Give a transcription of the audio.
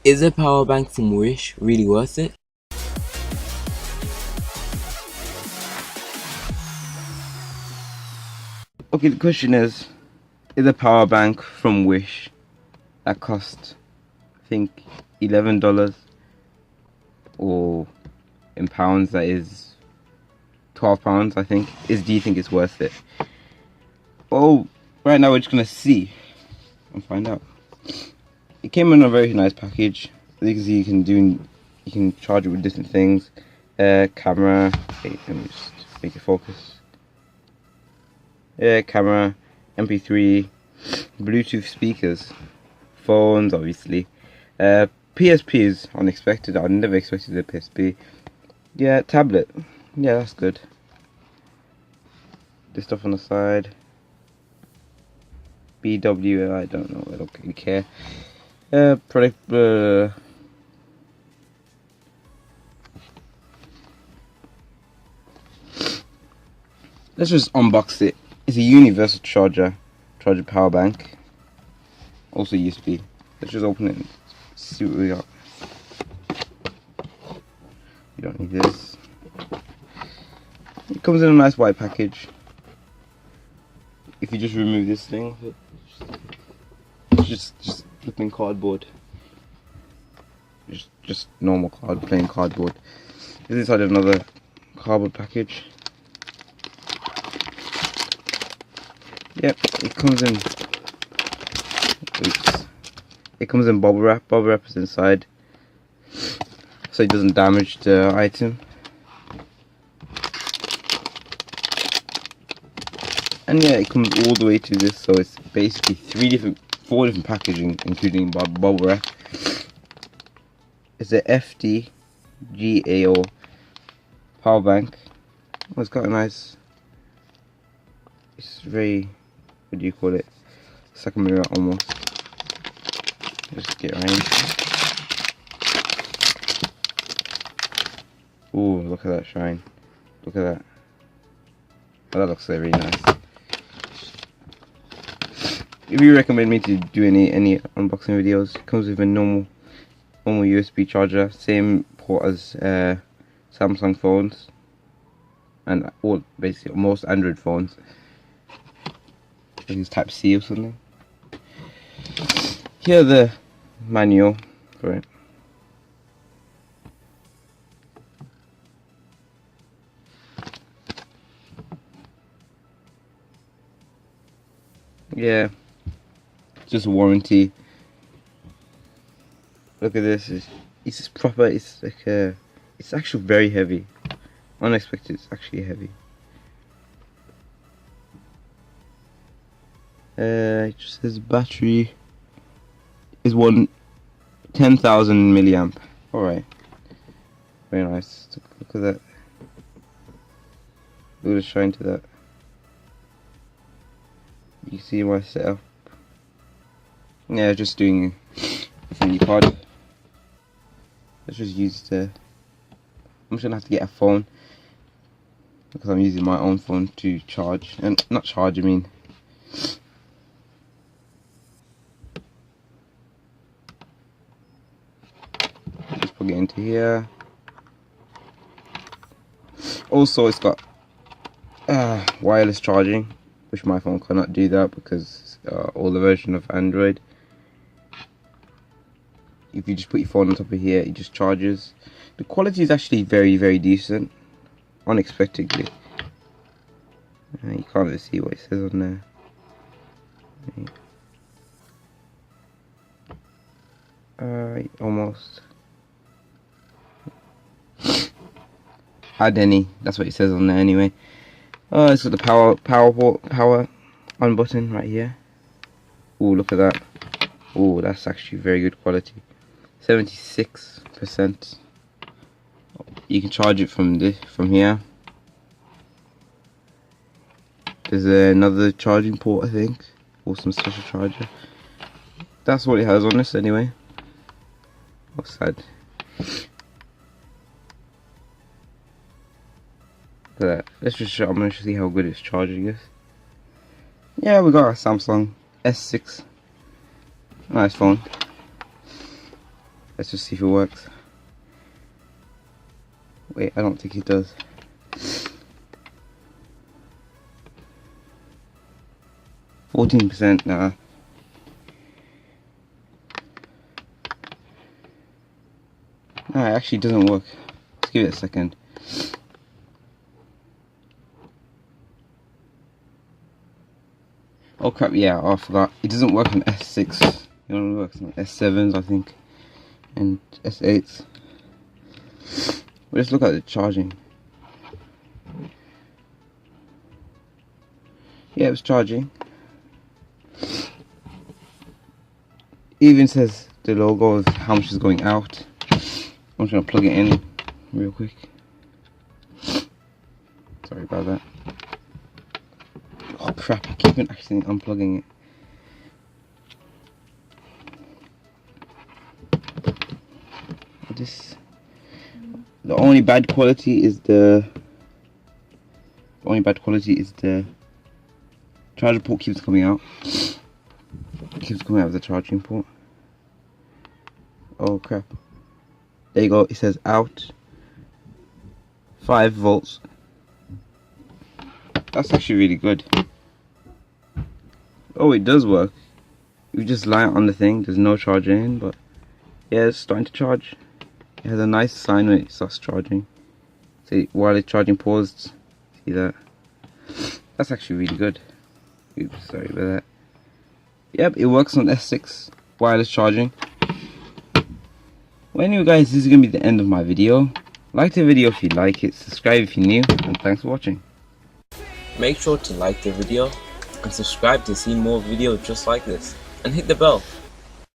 Is a power bank from Wish really worth it? Okay, the question is a power bank from Wish that cost, I think, $11, or in pounds that is £12, I think, do you think it's worth it? Well, right now we're just gonna see and find out. It came in a very nice package. As you can see, you can charge it with different things. Camera. Wait, let me just make it focus. Camera, MP3, Bluetooth speakers, phones, obviously. PSP is unexpected. I never expected a PSP. Yeah, tablet. Yeah, that's good. This stuff on the side. BW, I don't know. I don't really care. Product. Let's just unbox it. It's a universal charger power bank. Also USB. Let's just open it and see what we got. You don't need this. It comes in a nice white package. If you just remove this thing, it's just flipping cardboard. Just normal plain cardboard. It's inside another cardboard package. Yep, it comes in. Oops. It comes in bubble wrap. Bubble wrap is inside, so it doesn't damage the item. And yeah, it comes all the way to this, so it's basically four different packaging, including bubble wrap. It's a FDGAO power bank. Oh, it's got a nice. It's very. What do you call it? It's like a mirror almost. Just get right into it. Ooh, look at that shine. Look at that. Oh, that looks very nice. If you recommend me to do any unboxing videos, it comes with a normal USB charger, same port as Samsung phones and basically most Android phones. I think it's Type C or something. Here's the manual for it. Yeah, just a warranty. Look at this. It's just proper. It's like it's actually very heavy. Unexpected. It's actually heavy. It just says battery is 10,000 milliamp. All right. Very nice. Look at that. Look at the shine to that. You see my setup. Yeah, just doing a funny card. Let's just use the. I'm just gonna have to get a phone because I'm using my own phone to charge, and not charge. I mean, just plug it into here. Also, it's got wireless charging, which my phone cannot do that because older version of Android. If you just put your phone on top of here, it just charges. The quality is actually very, very decent, unexpectedly. You can't even see what it says on there. Almost. Add any. That's what it says on there anyway. It's got the power on button right here. Ooh, look at that. Ooh, that's actually very good quality. 76%. You can charge it from here. There's another charging port, I think, or some special charger. That's what it has on this anyway. What's that? Let's just show. I'm gonna see how good its charging is. Yeah, we got a Samsung S6. Nice phone. Let's just see if it works. Wait, I don't think it does. %, nah. Nah, it actually doesn't work. Let's give it a second. Oh crap, yeah, I forgot. It doesn't work on S6. It only works on S7s, I think. And S8s. But let's look at the charging. Yeah, it's charging. It even says the logo of how much is going out. I'm just gonna plug it in real quick. Sorry about that. Oh crap, I keep actually unplugging it. The only bad quality is the charger port keeps coming out. It keeps coming out of the charging port. Oh crap. There you go, it says out 5 volts. That's actually really good. Oh, it does work. You just lie it on the thing, there's no charger in, but yeah, it's starting to charge. It has a nice sign when it starts charging. See, while it's charging paused. See that? That's actually really good. Oops, sorry about that. Yep, it works on S6 wireless charging. Well anyway guys, this is going to be the end of my video. Like the video if you like it, subscribe if you're new, and thanks for watching. Make sure to like the video and subscribe to see more videos just like this, and hit the bell